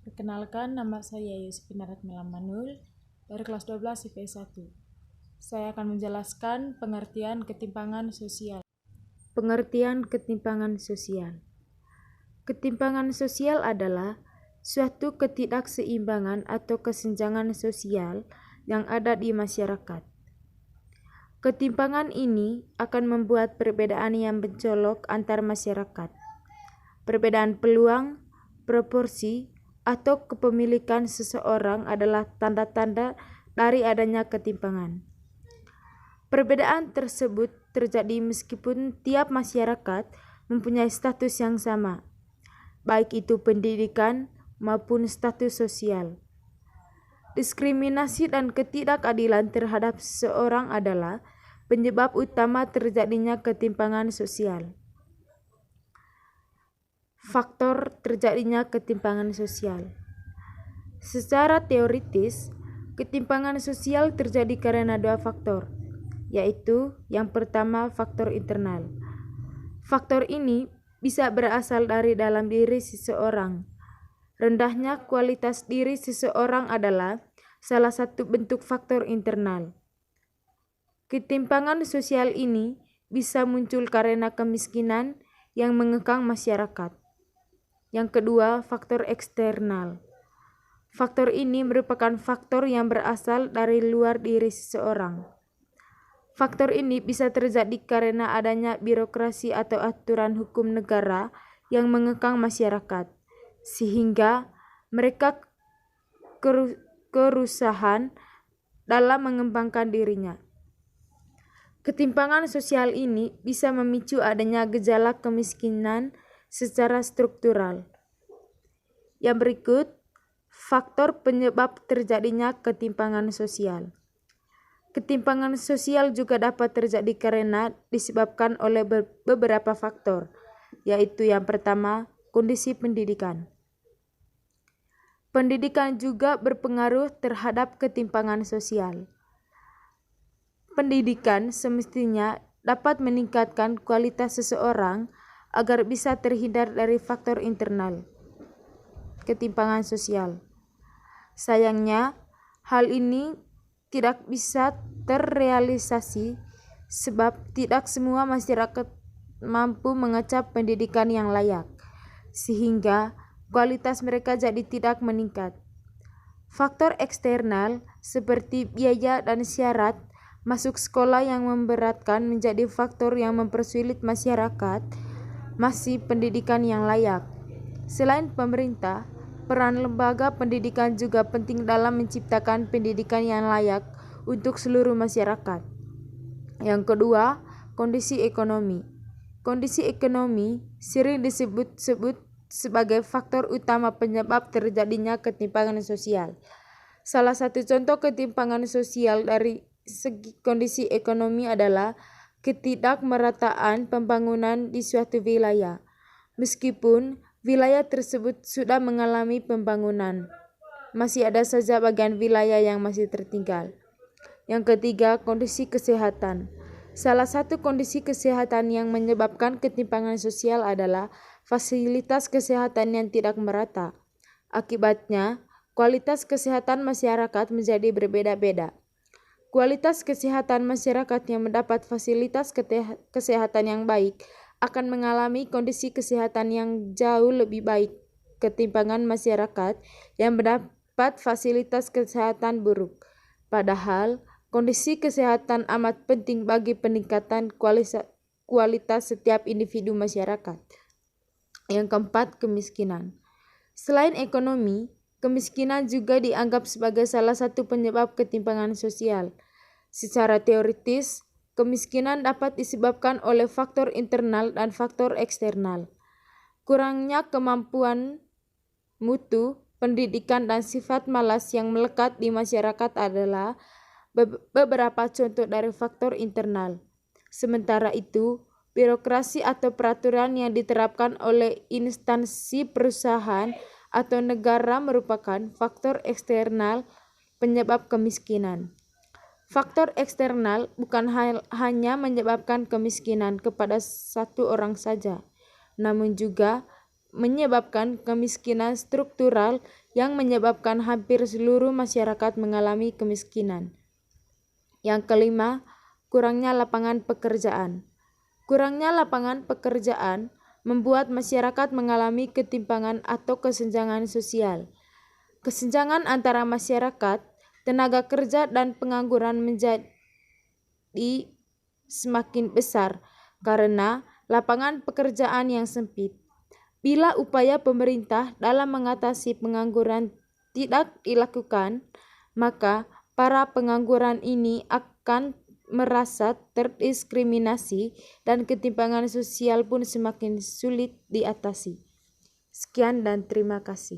Perkenalkan, nama saya Yusufina Ratmila Manul dari kelas 12 IPS 1. Saya akan menjelaskan pengertian ketimpangan sosial. Pengertian ketimpangan sosial. Ketimpangan sosial adalah suatu ketidakseimbangan atau kesenjangan sosial yang ada di masyarakat. Ketimpangan ini akan membuat perbedaan yang mencolok antar masyarakat. Perbedaan peluang, proporsi, atau kepemilikan seseorang adalah tanda-tanda dari adanya ketimpangan. Perbedaan tersebut terjadi meskipun tiap masyarakat mempunyai status yang sama, baik itu pendidikan maupun status sosial. Diskriminasi dan ketidakadilan terhadap seseorang adalah penyebab utama terjadinya ketimpangan sosial. Faktor terjadinya ketimpangan sosial. Secara teoritis, ketimpangan sosial terjadi karena dua faktor, yaitu yang pertama faktor internal. Faktor ini bisa berasal dari dalam diri seseorang. Rendahnya kualitas diri seseorang adalah salah satu bentuk faktor internal. Ketimpangan sosial ini bisa muncul karena kemiskinan yang mengekang masyarakat. Yang kedua, faktor eksternal. Faktor ini merupakan faktor yang berasal dari luar diri seseorang. Faktor ini bisa terjadi karena adanya birokrasi atau aturan hukum negara yang mengekang masyarakat, sehingga mereka kerusahan dalam mengembangkan dirinya. Ketimpangan sosial ini bisa memicu adanya gejala kemiskinan secara struktural. Yang berikut faktor penyebab terjadinya ketimpangan sosial. Ketimpangan sosial juga dapat terjadi karena disebabkan oleh beberapa faktor, yaitu yang pertama, kondisi pendidikan. Pendidikan juga berpengaruh terhadap ketimpangan sosial. Pendidikan semestinya dapat meningkatkan kualitas seseorang agar bisa terhindar dari faktor internal ketimpangan sosial. Sayangnya, hal ini tidak bisa terrealisasi sebab tidak semua masyarakat mampu mengecap pendidikan yang layak, sehingga kualitas mereka jadi tidak meningkat. Faktor eksternal seperti biaya dan syarat masuk sekolah yang memberatkan menjadi faktor yang mempersulit masyarakat masih pendidikan yang layak. Selain pemerintah, peran lembaga pendidikan juga penting dalam menciptakan pendidikan yang layak untuk seluruh masyarakat. Yang kedua, kondisi ekonomi. Kondisi ekonomi sering disebut-sebut sebagai faktor utama penyebab terjadinya ketimpangan sosial. Salah satu contoh ketimpangan sosial dari segi kondisi ekonomi adalah ketidakmerataan pembangunan di suatu wilayah. Meskipun wilayah tersebut sudah mengalami pembangunan, masih ada saja bagian wilayah yang masih tertinggal. Yang ketiga, kondisi kesehatan. Salah satu kondisi kesehatan yang menyebabkan ketimpangan sosial adalah fasilitas kesehatan yang tidak merata. Akibatnya, kualitas kesehatan masyarakat menjadi berbeda-beda. Kualitas kesehatan masyarakat yang mendapat fasilitas kesehatan yang baik akan mengalami kondisi kesehatan yang jauh lebih baik ketimpangan masyarakat yang mendapat fasilitas kesehatan buruk. Padahal, kondisi kesehatan amat penting bagi peningkatan kualitas setiap individu masyarakat. Yang keempat, kemiskinan. Selain ekonomi, kemiskinan juga dianggap sebagai salah satu penyebab ketimpangan sosial. Secara teoritis, kemiskinan dapat disebabkan oleh faktor internal dan faktor eksternal. Kurangnya kemampuan mutu, pendidikan, dan sifat malas yang melekat di masyarakat adalah beberapa contoh dari faktor internal. Sementara itu, birokrasi atau peraturan yang diterapkan oleh instansi perusahaan atau negara merupakan faktor eksternal penyebab kemiskinan. Faktor eksternal bukan hanya menyebabkan kemiskinan kepada satu orang saja, namun juga menyebabkan kemiskinan struktural yang menyebabkan hampir seluruh masyarakat mengalami kemiskinan. Yang kelima, kurangnya lapangan pekerjaan. Kurangnya lapangan pekerjaan membuat masyarakat mengalami ketimpangan atau kesenjangan sosial. Kesenjangan antara masyarakat, tenaga kerja, dan pengangguran menjadi semakin besar karena lapangan pekerjaan yang sempit. Bila upaya pemerintah dalam mengatasi pengangguran tidak dilakukan, maka para pengangguran ini akan merasa terdiskriminasi dan ketimpangan sosial pun semakin sulit diatasi. Sekian dan terima kasih.